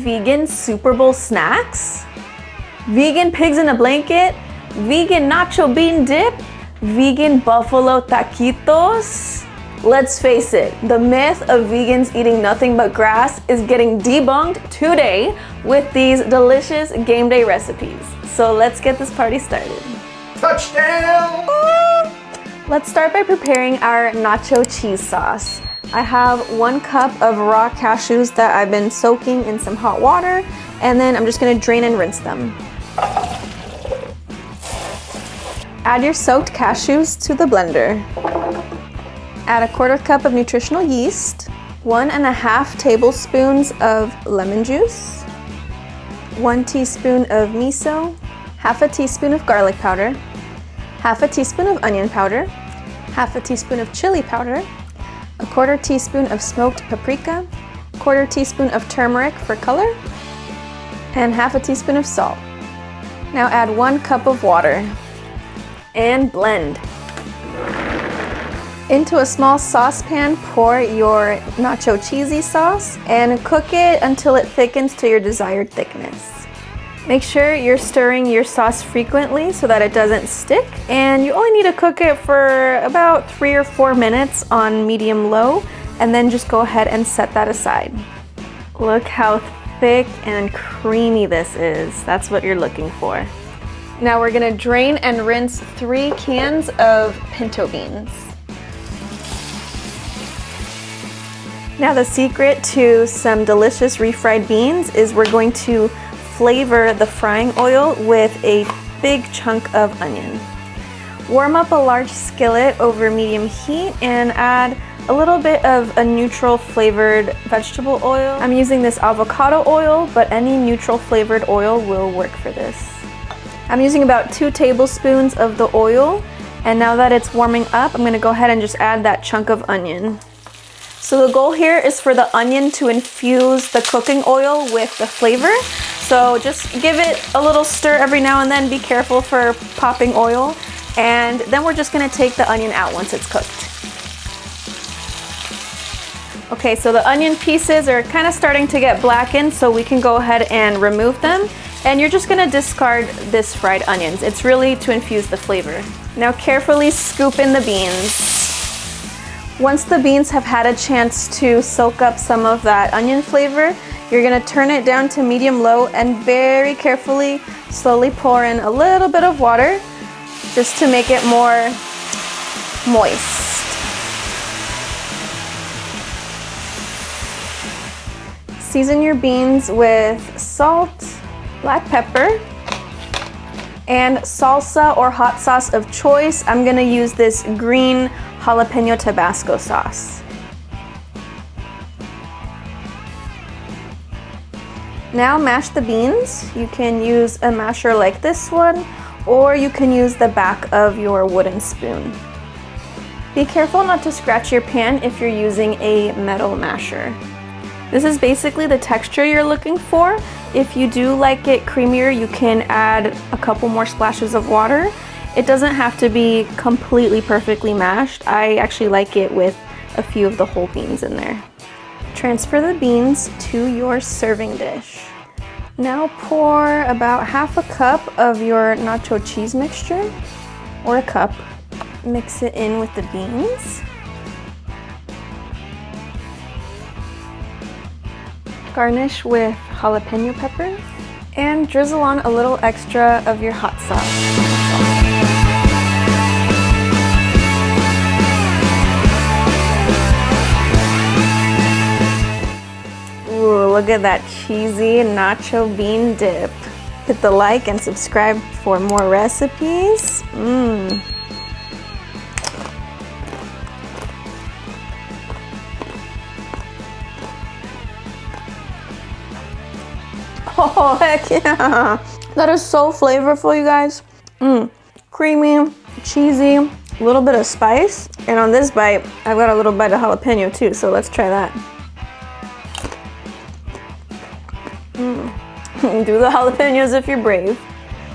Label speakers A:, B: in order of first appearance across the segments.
A: vegan Super Bowl snacks? Vegan pigs in a blanket? Vegan nacho bean dip? Vegan buffalo taquitos? Let's face it, the myth of vegans eating nothing but grass is getting debunked today with these delicious game day recipes. So let's get this party started.
B: Touchdown!
A: Let's start by preparing our nacho cheese sauce. I have 1 cup of raw cashews that I've been soaking in some hot water, and then I'm just gonna drain and rinse them. Add your soaked cashews to the blender. Add a 1/4 cup of nutritional yeast, 1½ tablespoons of lemon juice, 1 teaspoon of miso, 1/2 teaspoon of garlic powder, 1/2 teaspoon of onion powder, 1/2 teaspoon of chili powder, 1/4 teaspoon of smoked paprika, 1/4 teaspoon of turmeric for color, and 1/2 teaspoon of salt. Now add 1 cup of water and blend. Into a small saucepan, pour your nacho cheesy sauce and cook it until it thickens to your desired thickness. Make sure you're stirring your sauce frequently so that it doesn't stick, and you only need to cook it for about 3 or 4 minutes on medium-low, and then just go ahead and set that aside. Look how thick and creamy this is. That's what you're looking for. Now we're gonna drain and rinse 3 cans of pinto beans. Now the secret to some delicious refried beans is we're going to flavor the frying oil with a big chunk of onion. Warm up a large skillet over medium heat and add a little bit of a neutral flavored vegetable oil. I'm using this avocado oil, but any neutral flavored oil will work for this. I'm using about 2 tablespoons of the oil, and now that it's warming up, I'm gonna go ahead and just add that chunk of onion. So the goal here is for the onion to infuse the cooking oil with the flavor. So just give it a little stir every now and then. Be careful for popping oil. And then we're just gonna take the onion out once it's cooked. Okay, so the onion pieces are kind of starting to get blackened, so we can go ahead and remove them. And you're just gonna discard this fried onions. It's really to infuse the flavor. Now carefully scoop in the beans. Once the beans have had a chance to soak up some of that onion flavor, you're gonna turn it down to medium-low and very carefully, slowly pour in a little bit of water just to make it more moist. Season your beans with salt, black pepper, and salsa or hot sauce of choice. I'm gonna use this green jalapeno Tabasco sauce. Now mash the beans. You can use a masher like this one, or you can use the back of your wooden spoon. Be careful not to scratch your pan if you're using a metal masher. This is basically the texture you're looking for. If you do like it creamier, you can add a couple more splashes of water. It doesn't have to be completely perfectly mashed. I actually like it with a few of the whole beans in there. Transfer the beans to your serving dish. Now pour about 1/2 cup of your nacho cheese mixture, or a cup. Mix it in with the beans. Garnish with jalapeno peppers and drizzle on a little extra of your hot sauce. Ooh, look at that cheesy nacho bean dip. Hit the like and subscribe for more recipes. Oh, heck yeah. That is so flavorful, you guys. Creamy, cheesy, a little bit of spice. And on this bite, I've got a little bite of jalapeno too, so let's try that. Do the jalapenos if you're brave.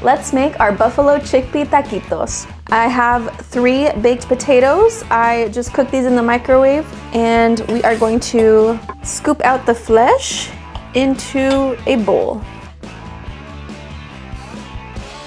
A: Let's make our buffalo chickpea taquitos. I have 3 baked potatoes. I just cooked these in the microwave, and we are going to scoop out the flesh into a bowl.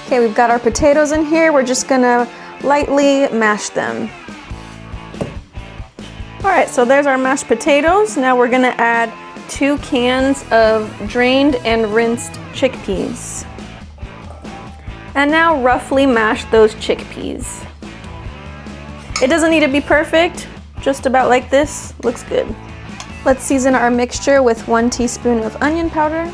A: Okay, we've got our potatoes in here. We're just gonna lightly mash them. All right, so there's our mashed potatoes. Now we're gonna add 2 cans of drained and rinsed chickpeas. And now roughly mash those chickpeas. It doesn't need to be perfect, just about like this, looks good. Let's season our mixture with 1 teaspoon of onion powder,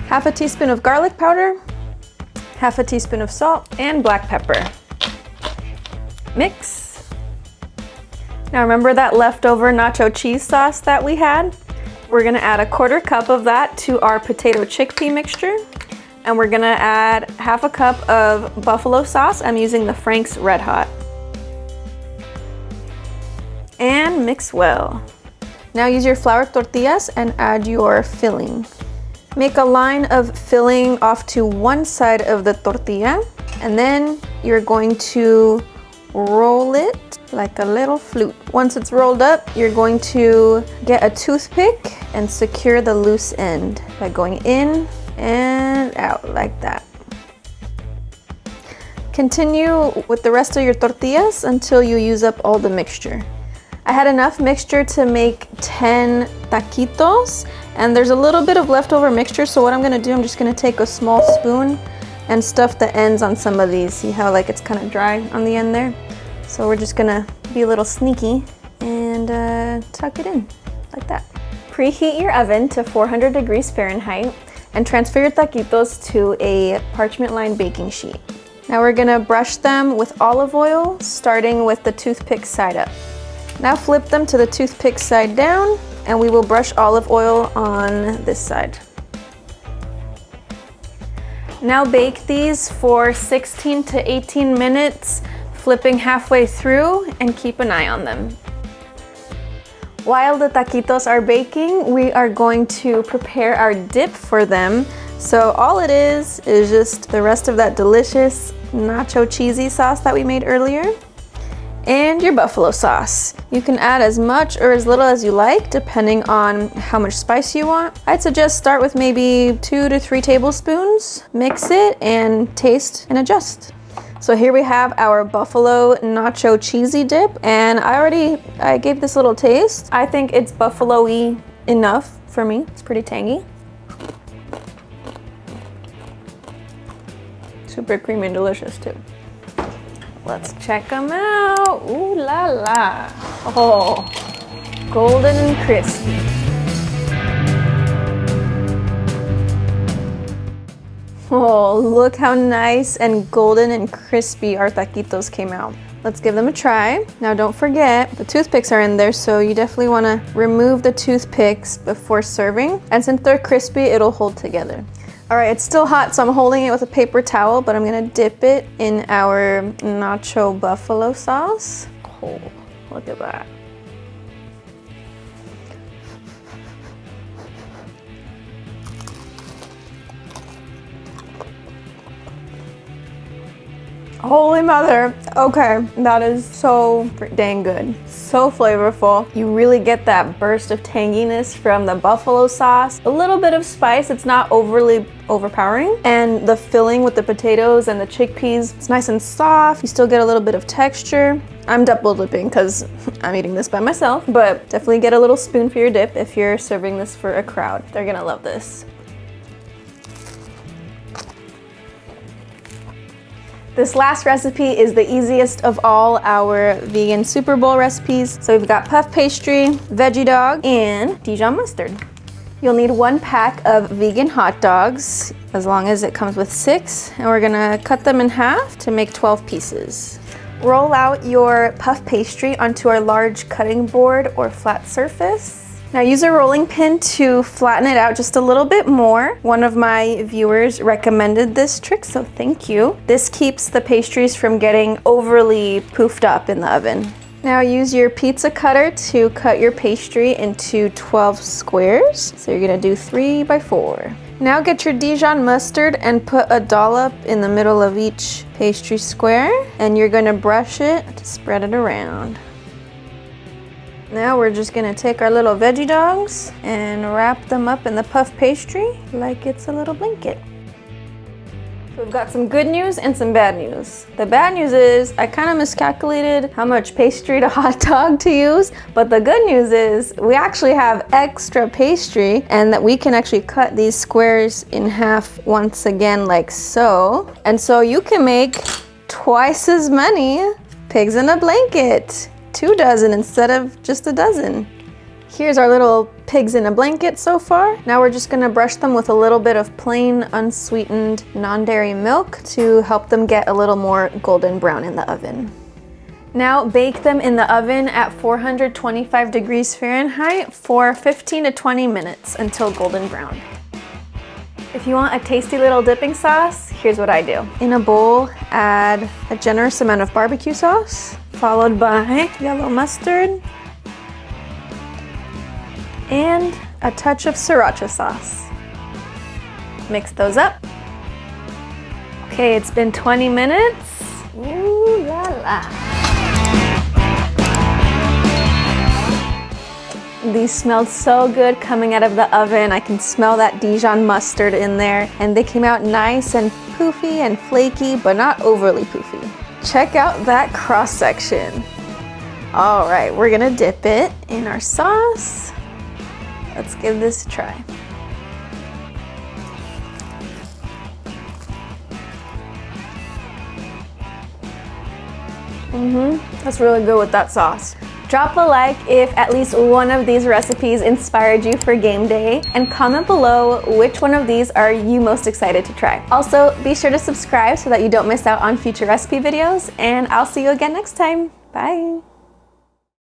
A: half a teaspoon of garlic powder, half a teaspoon of salt, and black pepper. Mix. Now remember that leftover nacho cheese sauce that we had? We're gonna add a 1/4 cup of that to our potato chickpea mixture. And we're gonna add half a cup of buffalo sauce. I'm using the Frank's Red Hot. And mix well. Now use your flour tortillas and add your filling. Make a line of filling off to one side of the tortilla, and then you're going to roll it like a little flute. Once it's rolled up, you're going to get a toothpick and secure the loose end by going in and out like that. Continue with the rest of your tortillas until you use up all the mixture. I had enough mixture to make 10 taquitos, and there's a little bit of leftover mixture, so what I'm gonna do, I'm just gonna take a small spoon and stuff the ends on some of these. See how like it's kind of dry on the end there? So we're just gonna be a little sneaky and tuck it in like that. Preheat your oven to 400 degrees Fahrenheit and transfer your taquitos to a parchment-lined baking sheet. Now we're gonna brush them with olive oil, starting with the toothpick side up. Now flip them to the toothpick side down, and we will brush olive oil on this side. Now bake these for 16 to 18 minutes, flipping halfway through, and keep an eye on them. While the taquitos are baking, we are going to prepare our dip for them. So all it is just the rest of that delicious nacho cheesy sauce that we made earlier, and your buffalo sauce. You can add as much or as little as you like, depending on how much spice you want. I'd suggest start with maybe 2 to 3 tablespoons, mix it, and taste and adjust. So here we have our buffalo nacho cheesy dip, and I gave this a little taste. I think it's buffalo-y enough for me. It's pretty tangy. Super creamy and delicious too. Let's check them out. Ooh la la. Oh, golden and crispy. Oh, look how nice and golden and crispy our taquitos came out. Let's give them a try. Now don't forget, the toothpicks are in there, so you definitely want to remove the toothpicks before serving. And since they're crispy, it'll hold together. All right, it's still hot, so I'm holding it with a paper towel, but I'm gonna dip it in our nacho buffalo sauce. Oh, look at that. Holy mother. Okay, that is so dang good. So flavorful. You really get that burst of tanginess from the buffalo sauce. A little bit of spice, it's not overly overpowering. And the filling with the potatoes and the chickpeas, it's nice and soft. You still get a little bit of texture. I'm double dipping because I'm eating this by myself, but definitely get a little spoon for your dip if you're serving this for a crowd. They're gonna love this. This last recipe is the easiest of all our vegan Super Bowl recipes. So we've got puff pastry, veggie dog, and Dijon mustard. You'll need 1 pack of vegan hot dogs, as long as it comes with 6, and we're gonna cut them in half to make 12 pieces. Roll out your puff pastry onto our large cutting board or flat surface. Now use a rolling pin to flatten it out just a little bit more. One of my viewers recommended this trick, so thank you. This keeps the pastries from getting overly poofed up in the oven. Now use your pizza cutter to cut your pastry into 12 squares. So you're gonna do 3 by 4. Now get your Dijon mustard and put a dollop in the middle of each pastry square, and you're gonna brush it to spread it around. Now we're just gonna take our little veggie dogs and wrap them up in the puff pastry like it's a little blanket. So we've got some good news and some bad news. The bad news is I kind of miscalculated how much pastry to hot dog to use, but the good news is we actually have extra pastry and that we can actually cut these squares in half once again like so. And so you can make twice as many pigs in a blanket. 2 dozen instead of just a dozen. Here's our little pigs in a blanket so far. Now we're just gonna brush them with a little bit of plain unsweetened non-dairy milk to help them get a little more golden brown in the oven. Now bake them in the oven at 425 degrees Fahrenheit for 15 to 20 minutes until golden brown. If you want a tasty little dipping sauce, here's what I do. In a bowl, add a generous amount of barbecue sauce, followed by yellow mustard, and a touch of sriracha sauce. Mix those up. Okay, it's been 20 minutes. Ooh la la. These smelled so good coming out of the oven. I can smell that Dijon mustard in there, and they came out nice and poofy and flaky, but not overly poofy. Check out that cross section. All right, we're gonna dip it in our sauce. Let's give this a try. That's really good with that sauce. Drop a like if at least one of these recipes inspired you for game day, and comment below which one of these are you most excited to try. Also, be sure to subscribe so that you don't miss out on future recipe videos, and I'll see you again next time. Bye.